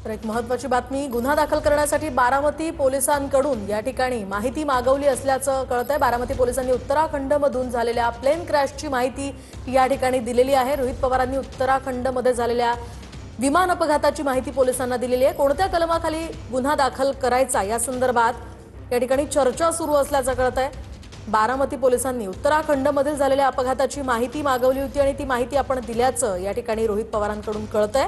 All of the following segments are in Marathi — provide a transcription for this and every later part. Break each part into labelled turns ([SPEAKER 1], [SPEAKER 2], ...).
[SPEAKER 1] तर एक महत्त्वाची बातमी, गुन्हा दाखल करण्यासाठी बारामती पोलिसांकडून या ठिकाणी माहिती मागवली असल्याचं कळतंय। बारामती पोलिसांनी उत्तराखंडमधून झालेल्या प्लेन क्रॅशची माहिती या ठिकाणी दिलेली आहे। रोहित पवारांनी उत्तराखंडमध्ये झालेल्या विमान अपघाताची माहिती पोलिसांना दिलेली आहे। कोणत्या कलमाखाली गुन्हा दाखल करायचा या संदर्भात या ठिकाणी चर्चा सुरू असल्याचं कळतंय। बारामती पोलिसांनी उत्तराखंडमधील झालेल्या अपघाताची माहिती मागवली होती आणि ती माहिती आपण दिल्याचं या ठिकाणी रोहित पवारांकडून कळतंय।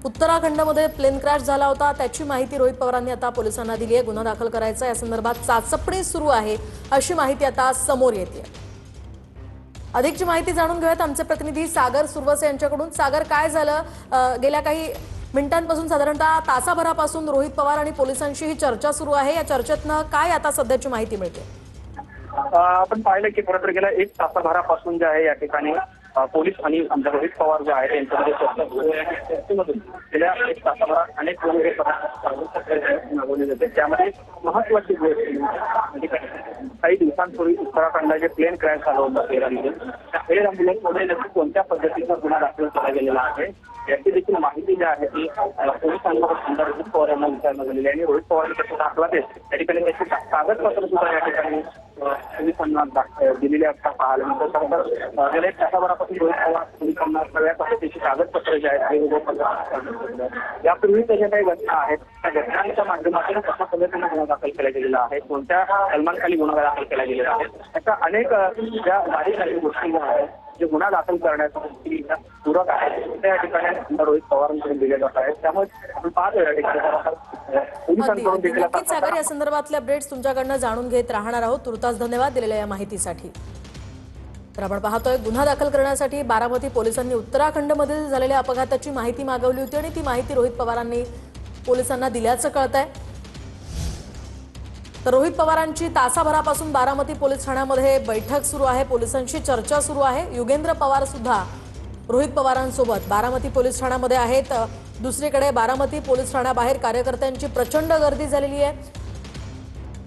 [SPEAKER 1] उत्तराखंडमध्ये प्लेन क्रॅश झाला होता, त्याची माहिती रोहित पवारांनी आता पोलिसांना दिली आहे। गुन्हा दाखल करायचा या संदर्भात चाचपणी सुरू आहे अशी माहिती आता समोर येते। अधिकची माहिती जाणून घेऊयात आमचे प्रतिनिधी सागर सुरवसे यांच्याकडून। सागर, काय झालं? गेल्या काही मिनिटांपासून साधारणतः तासाभरापासून रोहित पवार आणि पोलिसांशी ही चर्चा सुरू आहे। या चर्चेतनं काय आता सध्याची माहिती मिळते?
[SPEAKER 2] आपण पाहिलं की खरं तर गेल्या एक तासाभरापासून जे आहे या ठिकाणी पोलीस आणि आमचे रोहित पवार जे आहेत त्यांच्यामध्ये चर्चा सुरू आहे। चर्चेमधून गेल्या एक तासाभरात अनेक मागवले जाते। त्यामध्ये महत्वाची गोष्ट काही दिवसांपूर्वी उत्तराखंडाचे प्लेन क्रॅश झालं होतं एअर ॲम्ब्युलन्स। त्या एअर ॲम्ब्युलन्समध्ये नक्की कोणत्या पद्धतीचा गुन्हा दाखल केला गेलेला आहे याची देखील माहिती जी आहे ती पोलिसांना रोहित पवार यांना विचारण्यात आलेली आहे आणि रोहित पवार यांनी दाखला देत त्या ठिकाणी त्याची कागदपत्र सुद्धा या ठिकाणी पोलिसांना दिलेली असता पाहायला मिळतं। गेल्या एक तासाभरापासून रोहित पवार पोलिसांना सगळ्या पद्धतीची कागदपत्र जे आहेत यापूर्वी त्याच्या काही घटना आहेत त्या घटनांच्या माध्यमातून कशा पद्धतीने गुन्हा दाखल केला गेलेला आहे, कोणत्या कलमांखाली गुन्हा दाखल केला गेलेला आहे, अशा अनेक ज्या बारीक गोष्टी ज्या आहेत जे गुन्हा दाखल करण्यासाठी पूरक आहेत त्या ठिकाणी रोहित पवारांकडून दिले जात आहेत। त्यामुळे आपण पाहतो या ठिकाणी पोलिसांकडून देखील
[SPEAKER 1] सागर, या संदर्भातले अपडेट्स तुमच्याकडनं जाणून घेत राहणार आहोत। तुर्तास धन्यवाद दिलेल्या या माहितीसाठी। तर आपण पाहतोय, गुन्हा दाखल करण्यासाठी बारामती पोलिसांनी उत्तराखंडमधील झालेल्या अपघाताची माहिती मागवली होती आणि ती माहिती रोहित पवारांनी पोलिसांना दिल्याचं कळतंय। तर रोहित पवारांची तासाभरापासून बारामती पोलीस ठाण्यामध्ये बैठक सुरू आहे, पोलिसांशी चर्चा सुरू आहे। युगेंद्र पवार सुद्धा रोहित पवारांसोबत बारामती पोलीस ठाण्यामध्ये आहेत। दुसरीकडे बारामती पोलीस ठाण्याबाहेर कार्यकर्त्यांची प्रचंड गर्दी झालेली आहे।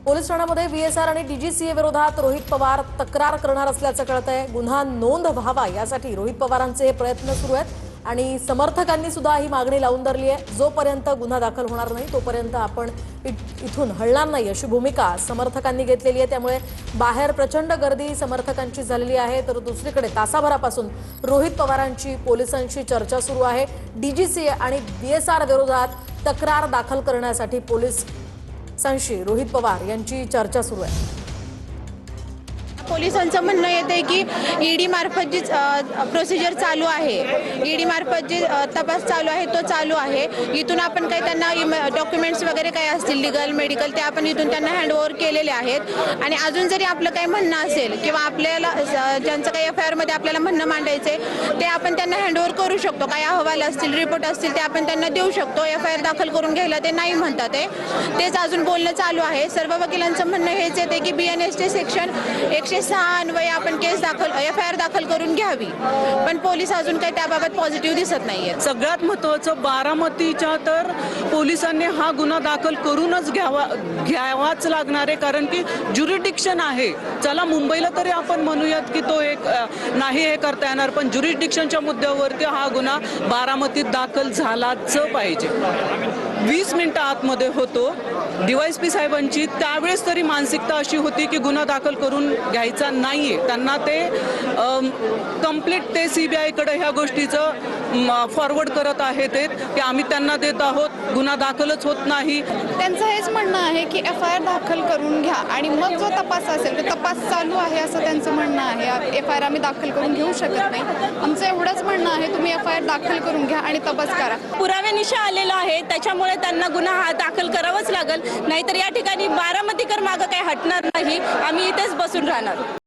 [SPEAKER 1] पोलीस ठाण्यामध्ये VSR आणि DGCA विरोधात रोहित पवार तक्रार करणार असल्याचं कळतंय। गुन्हा नोंद व्हावा यासाठी रोहित पवारांचे हे प्रयत्न सुरू आहेत आणि समर्थकांनी सुद्धा ही मागणी लावून धरली आहे। जोपर्यंत गुन्हा दाखल होणार नाही तोपर्यंत आपण इथून हलणार नाही अशी भूमिका समर्थकांनी घेतलेली आहे। त्यामुळे बाहेर प्रचंड गर्दी समर्थकांची झालेली आहे। तर दुसरीकडे तासाभरापासून रोहित पवारांची पोलिसांशी चर्चा सुरू आहे। DGCA आणि VSR विरोधात तक्रार दाखल करण्यासाठी पोलिसांशी रोहित पवार यांची चर्चा सुरू आहे।
[SPEAKER 3] पोलिसांचं म्हणणं येते की ईडी मार्फत जी प्रोसिजर चालू आहे, ईडी मार्फत जे तपास चालू आहे तो चालू आहे। इथून आपण काही त्यांना डॉक्युमेंट्स वगैरे काही असतील लीगल मेडिकल ते आपण इथून त्यांना हँडओव्हर केलेले आहेत आणि अजून जरी आपलं काही म्हणणं असेल किंवा आपल्याला ज्यांचं काही FIR मध्ये आपल्याला म्हणणं मांडायचे ते आपण त्यांना हँडओव्हर करू शकतो। काही अहवाल असतील, रिपोर्ट असतील ते आपण त्यांना देऊ शकतो। FIR दाखल करून घ्यायला ते नाही म्हणतात तेच अजून बोलणं चालू आहे। सर्व वकिलांचं म्हणणं हेच येते की BNST सेक्शन 106 अन्वये आपण केस दाखल FIR दाखल करून घ्यावी, पण पोलीस अजून काही त्याबाबत पॉझिटिव्ह दिसत नाहीये।
[SPEAKER 4] सगळ्यात महत्त्वाचं बारामतीच्या तर पोलिसांनी हा गुन्हा दाखल करूनच घ्यावाच लागणार आहे, कारण की ज्युरिडिक्शन आहे। चला मुंबईला तरी आपण म्हणूयात की तो एक नाही हे करता येणार, पण ज्युरिडिक्शनच्या मुद्द्यावरती हा गुन्हा बारामतीत दाखल झालाच पाहिजे। 20 मिनिटं आतमध्ये होतो DYSP साहेबांची, त्यावेळेस तरी मानसिकता अशी होती की गुन्हा दाखल करून घ्यायचा नाहीये। त्यांना ते कंप्लीट ते CBI कडे ह्या गोष्टीचं फॉरवर्ड करत आहेत की आम्ही त्यांना देत आहोत, गुन्हा दाखलच होत नाही।
[SPEAKER 5] त्यांचं हेच म्हणणं आहे की FIR दाखल करून घ्या आणि मग जो तपास असेल तो तपास चालू आहे असं त्यांचं म्हणणं आहे। FIR आम्ही दाखल करून घेऊ शकत नाही, आमचं एवढंच म्हणणं आहे तुम्ही FIR दाखल करून घ्या आणि तपास करा।
[SPEAKER 6] पुराव्यानिशी आलेला आहे त्याच्यामुळे त्यांना गुन्हा हा दाखल करावाच लागेल, नाहीतर या ठिकाणी बारामतीकर मागं काही हटणार नाही, आम्ही इथेच बसून राहणार।